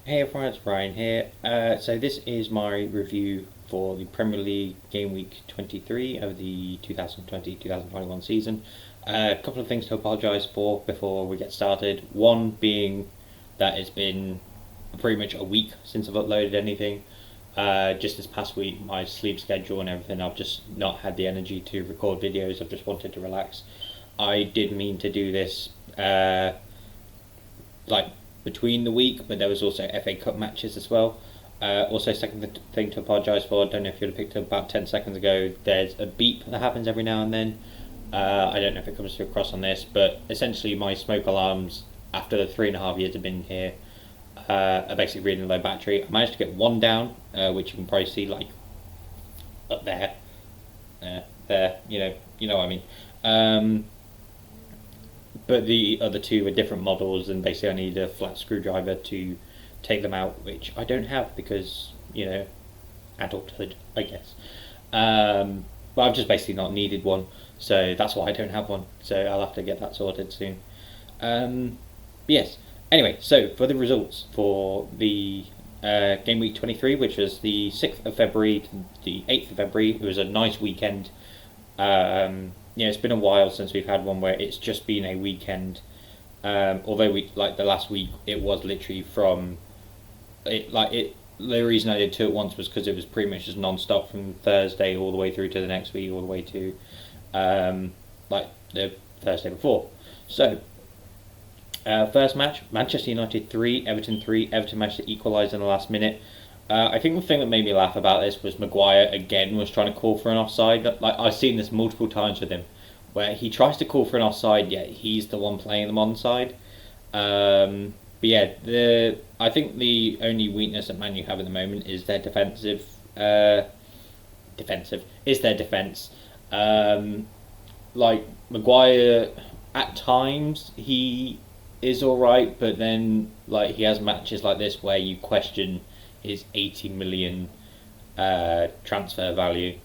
Hey everyone, it's Ryan here. So this is my review for the Premier League Game Week 23 of the 2020-2021 season. A couple of things to apologise for before we get started. One being that it's been pretty much a week since I've uploaded anything. Just this past week, my sleep schedule and everything, I've just not had the energy to record videos. I've just wanted to relax. I did mean to do this like between the week, but there was also FA Cup matches as well. Also, second thing to apologise for, I don't know if you'd have picked up about 10 seconds ago, there's a beep that happens every now and then. I don't know if it comes across on this, but essentially my smoke alarms, after the 3.5 years I've been here, are basically really low battery. I managed to get one down, which you can probably see like up there. There, you know what I mean. But the other two are different models, and basically I need a flat screwdriver to take them out, which I don't have because, adulthood, I guess. But I've just basically not needed one, so that's why I don't have one. So I'll have to get that sorted soon. Yes. Anyway, so for the results for the Game Week 23, which was the 6th of February to the 8th of February, it was a nice weekend. It's been a while since we've had one where it's just been a weekend. Although we like the last week, it was literally from it. The reason I did two at once was because it was pretty much just non-stop from Thursday all the way through to the next week, all the way to the Thursday before. So first match, Manchester United 3, Everton 3. Everton managed to equalise in the last minute. I think the thing that made me laugh about this was Maguire again was trying to call for an offside. Like I've seen this multiple times with him, where he tries to call for an offside, yet he's the one playing them onside. But yeah, I think the only weakness that Man U have at the moment is their defensive. Defensive is their defense. Like Maguire, at times he is all right, but then like he has matches like this where you question his 80 million transfer value.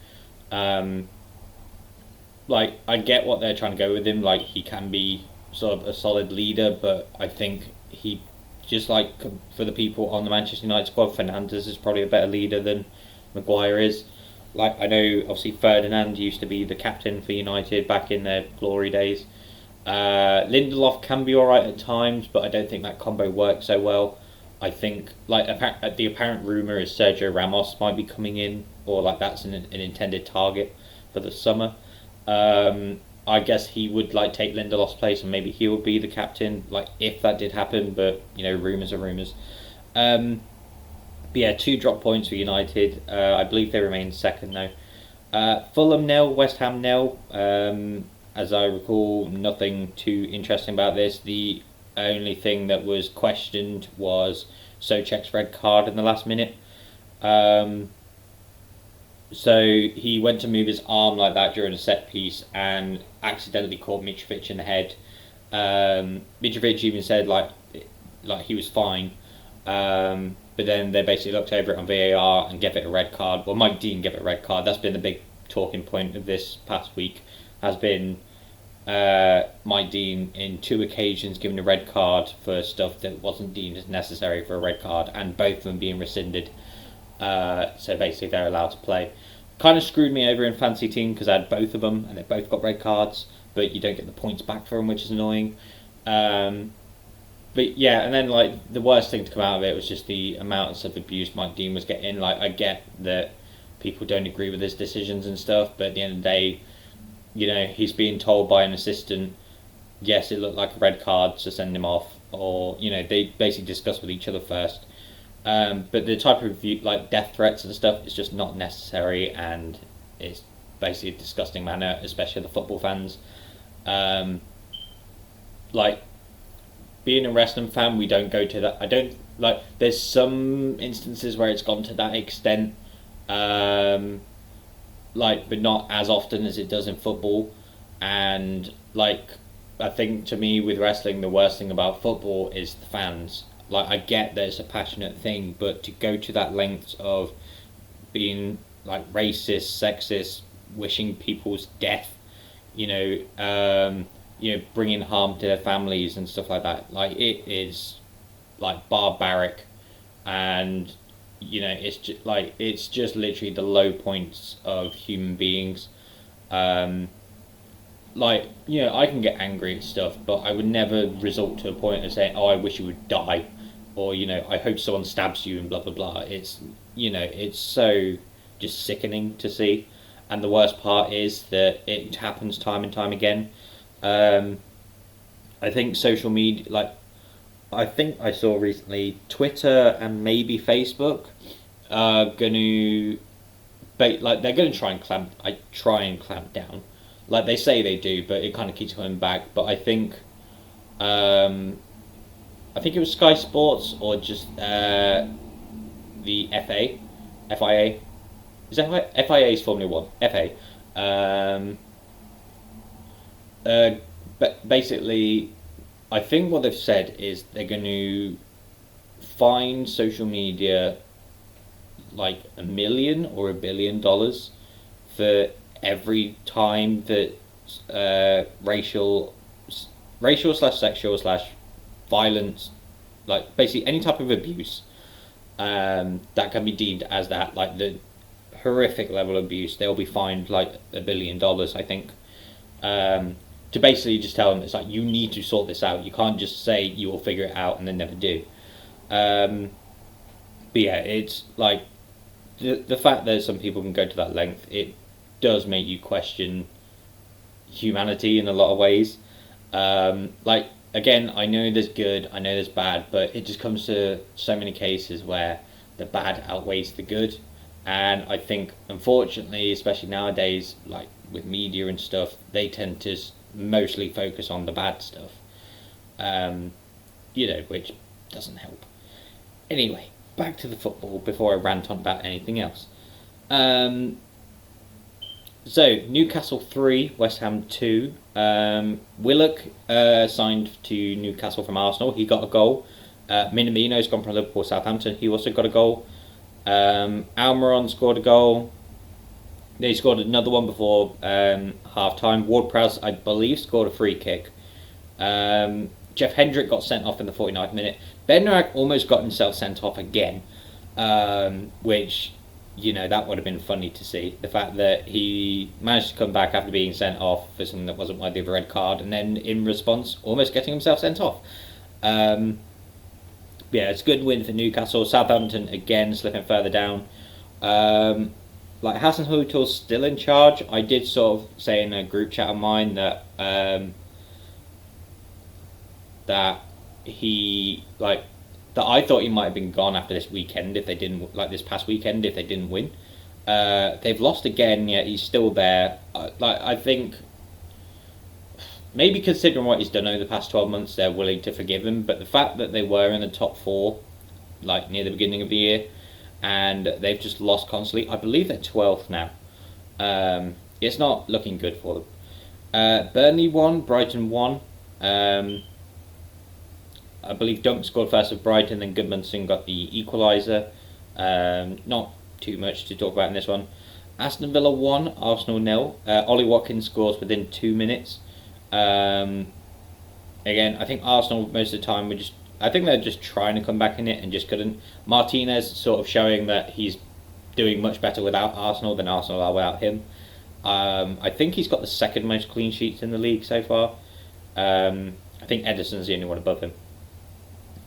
Like I get what they're trying to go with him. Like he can be sort of a solid leader, but I think he just like for the people on the Manchester United squad, Fernandes is probably a better leader than Maguire is. Like I know, obviously Ferdinand used to be the captain for United back in their glory days. Lindelof can be alright at times, but I don't think that combo works so well. I think like the apparent rumor is Sergio Ramos might be coming in, or like that's an intended target for the summer. I guess he would like take Lindelof's place, and maybe he would be the captain, like if that did happen. But rumors are rumors. But yeah, 2 drop points for United. I believe they remain second though. Fulham nil, West Ham nil. As I recall, nothing too interesting about this. The only thing that was questioned was Soucek's red card in the last minute. So he went to move his arm like that during a set piece and accidentally caught Mitrovic in the head. Mitrovic even said like he was fine. But then they basically looked over it on VAR and gave it a red card. Well, Mike Dean gave it a red card. That's been the big talking point of this past week. Has been Mike Dean in 2 occasions given a red card for stuff that wasn't deemed as necessary for a red card, and both of them being rescinded. So basically they're allowed to play. Kind of screwed me over in fantasy team because I had both of them and they both got red cards, but you don't get the points back for them, which is annoying. But yeah, and then like the worst thing to come out of it was just the amounts of abuse Mike Dean was getting. Like I get that people don't agree with his decisions and stuff, but at the end of the day, he's being told by an assistant, yes, it looked like a red card, so send him off. Or, they basically discuss with each other first. But the type of like death threats and stuff is just not necessary, and it's basically a disgusting manner, especially the football fans. Like, being a wrestling fan, we don't go to that. I don't, like, there's some instances where it's gone to that extent. But not as often as it does in football. And like I think to me with wrestling, the worst thing about football is the fans. Like I get that it's a passionate thing, but to go to that length of being like racist, sexist, wishing people's death, bringing harm to their families and stuff like that, like it is like barbaric. and it's just literally the low points of human beings. Um, I can get angry at stuff, but I would never resort to a point of saying, "Oh, I wish you would die," or "I hope someone stabs you," and blah blah blah. It's so just sickening to see, and the worst part is that it happens time and time again. Um, I think social media, I think I saw recently, Twitter and maybe Facebook are going to, they're going to try and clamp down, like they say they do, but it kind of keeps coming back. But um, I think it was Sky Sports or just the FIA. Is that right? FIA is Formula One. FA. Um, but basically, I think what they've said is they're going to fine social media like $1 million or $1 billion for every time that racial slash sexual slash violence, like basically any type of abuse, that can be deemed as that, like the horrific level of abuse, they'll be fined like $1 billion, I think. To basically just tell them it's like, you need to sort this out. You can't just say you will figure it out and then never do. But yeah, it's like the fact that some people can go to that length, it does make you question humanity in a lot of ways. Again, I know there's good, I know there's bad, but it just comes to so many cases where the bad outweighs the good. And I think, unfortunately, especially nowadays, like with media and stuff, they tend to mostly focus on the bad stuff, which doesn't help. Anyway, back to the football before I rant on about anything else. So, Newcastle 3, West Ham 2. Willock signed to Newcastle from Arsenal. He got a goal. Minamino's gone from Liverpool, Southampton. He also got a goal. Almiron scored a goal. They scored another one before half time. Ward-Prowse, I believe, scored a free kick. Jeff Hendrick got sent off in the 49th minute. Bednarak almost got himself sent off again, which, that would have been funny to see. The fact that he managed to come back after being sent off for something that wasn't worthy of a red card, and then in response, almost getting himself sent off. Yeah, it's a good win for Newcastle. Southampton, again, slipping further down. Hasenhüttl's still in charge. I did sort of say in a group chat of mine that that I thought he might have been gone after this weekend if they didn't, this past weekend, if they didn't win. They've lost again, yet he's still there. I think maybe considering what he's done over the past 12 months, they're willing to forgive him. But the fact that they were in the top 4, near the beginning of the year, and they've just lost constantly. I believe they're 12th now. It's not looking good for them. Burnley won, Brighton won. I believe Dunk scored first for Brighton, then Goodmanson got the equaliser. Not too much to talk about in this one. Aston Villa won, Arsenal 0. Ollie Watkins scores within 2 minutes. Again, I think Arsenal most of the time I think they're just trying to come back in it and just couldn't. Martinez sort of showing that he's doing much better without Arsenal than Arsenal are without him. I think he's got the second most clean sheets in the league so far. I think Ederson's the only one above him.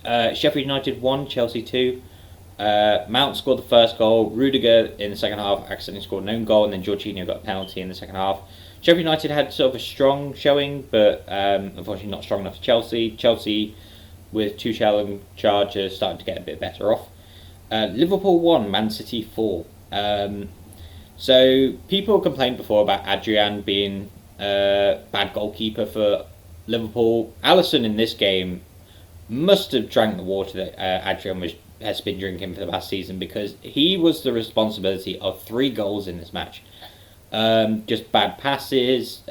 Sheffield United 1, Chelsea 2. Mount scored the first goal. Rudiger in the second half accidentally scored an own goal, and then Jorginho got a penalty in the second half. Sheffield United had sort of a strong showing, but unfortunately not strong enough for Chelsea. Chelsea, with Tuchel in charge, are starting to get a bit better off. Liverpool 1, Man City 4. So people complained before about Adrian being a bad goalkeeper for Liverpool. Alisson in this game must have drank the water that Adrian has been drinking for the past season, because he was the responsibility of 3 goals in this match. Just bad passes,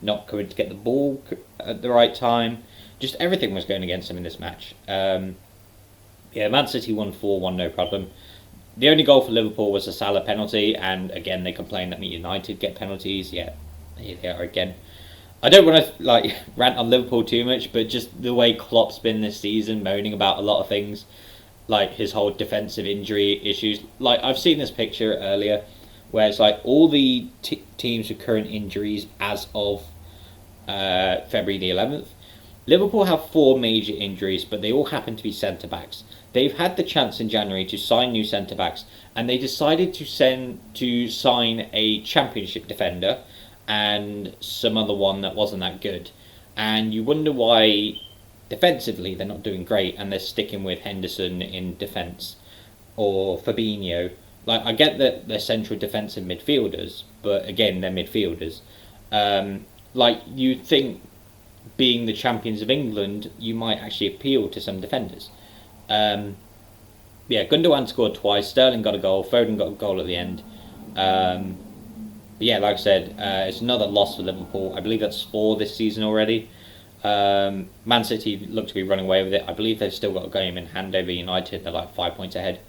not coming to get the ball at the right time. Just everything was going against him in this match. Man City won 4-1, no problem. The only goal for Liverpool was a Salah penalty, and again they complain that United get penalties. Yeah, here they are again. I don't want to rant on Liverpool too much, but just the way Klopp's been this season, moaning about a lot of things. like his whole defensive injury issues. Like I've seen this picture earlier, where it's like all the teams with current injuries as of February the 11th. Liverpool have 4 major injuries, but they all happen to be centre backs. They've had the chance in January to sign new centre backs, and they decided to sign a Championship defender and some other one that wasn't that good. And you wonder why defensively they're not doing great, and they're sticking with Henderson in defence or Fabinho. Like I get that they're central defensive midfielders, but again they're midfielders. Like you'd think, being the champions of England, you might actually appeal to some defenders. Gundogan scored twice, Sterling got a goal, Foden got a goal at the end. Like I said, it's another loss for Liverpool. I believe that's 4 this season already. Man City look to be running away with it. I believe they've still got a game in hand over United. They're like 5 points ahead.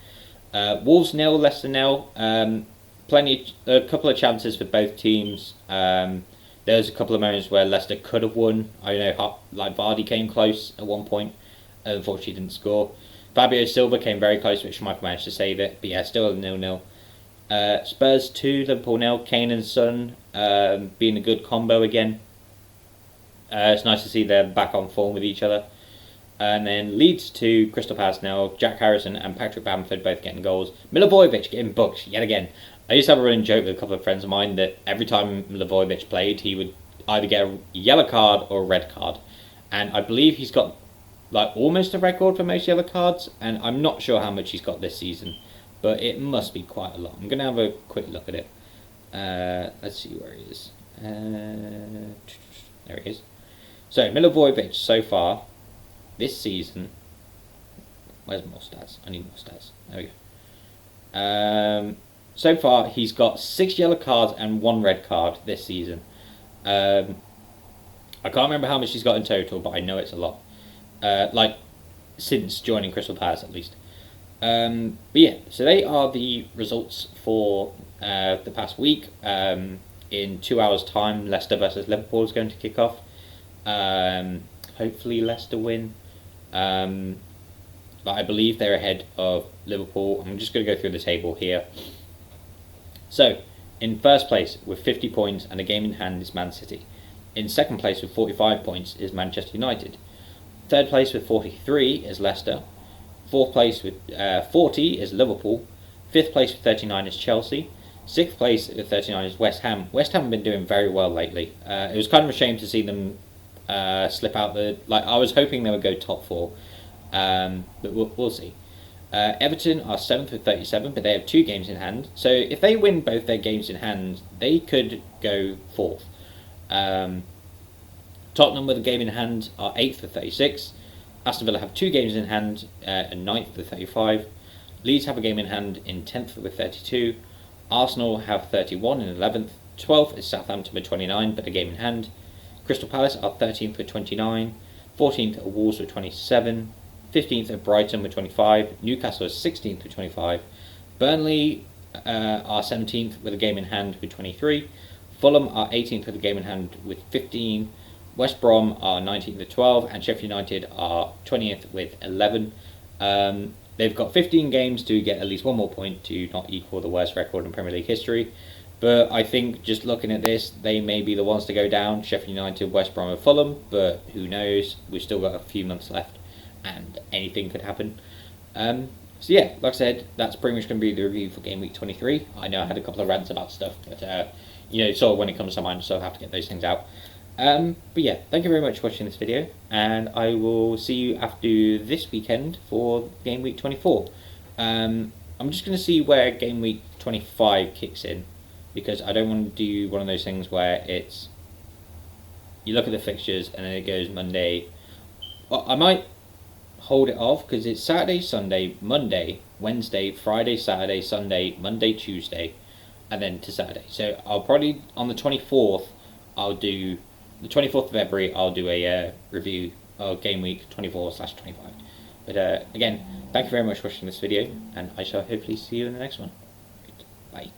Wolves 0, Leicester 0. A couple of chances for both teams. There's a couple of moments where Leicester could have won. I know, like Vardy came close at one point, unfortunately didn't score. Fabio Silva came very close, which might have managed to save it, but yeah, still a 0-0. Spurs 2, Liverpool 0. Kane and Son being a good combo again. It's nice to see them back on form with each other. And then Leeds 2, Crystal Palace 0. Jack Harrison and Patrick Bamford both getting goals. Milivojevic getting booked yet again. I used to have a running joke with a couple of friends of mine that every time Milivojevic played, he would either get a yellow card or a red card. And I believe he's got like almost a record for most yellow cards, and I'm not sure how much he's got this season, but it must be quite a lot. I'm going to have a quick look at it. Let's see where he is. There he is. So Milivojevic so far this season. Where's more stats? I need more stats. There we go. So far, he's got 6 yellow cards and 1 red card this season. I can't remember how much he's got in total, but I know it's a lot. Like, since joining Crystal Palace, at least. So they are the results for the past week. In 2 hours' time, Leicester versus Liverpool is going to kick off. Hopefully Leicester win. I believe they're ahead of Liverpool. I'm just going to go through the table here. So, in first place with 50 points and a game in hand is Man City. In second place with 45 points is Manchester United. Third place with 43 is Leicester. Fourth place with 40 is Liverpool. Fifth place with 39 is Chelsea. Sixth place with 39 is West Ham. West Ham have been doing very well lately. It was kind of a shame to see them slip out I was hoping they would go top 4, but we'll see. Everton are 7th with 37, but they have 2 games in hand. So if they win both their games in hand, they could go 4th. Tottenham with a game in hand are 8th with 36. Aston Villa have 2 games in hand and 9th with 35. Leeds have a game in hand in 10th with 32. Arsenal have 31 in 11th. 12th is Southampton with 29, but a game in hand. Crystal Palace are 13th with 29. 14th are Wolves with 27. 15th are Brighton with 25. Newcastle is 16th with 25. Burnley are 17th with a game in hand with 23. Fulham are 18th with a game in hand with 15. West Brom are 19th with 12. And Sheffield United are 20th with 11. They've got 15 games to get at least 1 more point to not equal the worst record in Premier League history. But I think just looking at this, they may be the ones to go down. Sheffield United, West Brom and Fulham. But who knows? We've still got a few months left and anything could happen. So yeah, like I said, that's pretty much going to be the review for Game Week 23. I know I had a couple of rants about stuff, but sort of when it comes to mind, so I have to get those things out. But yeah, thank you very much for watching this video, and I will see you after this weekend for Game Week 24. I'm just going to see where Game Week 25 kicks in, because I don't want to do one of those things where it's you look at the fixtures and then it goes Monday. Well, I might hold it off because it's Saturday, Sunday, Monday, Wednesday, Friday, Saturday, Sunday, Monday, Tuesday, and then to Saturday. So I'll probably on the 24th the 24th of February, I'll do a review of Game Week 24/25. But again, thank you very much for watching this video, and I shall hopefully see you in the next one. Bye.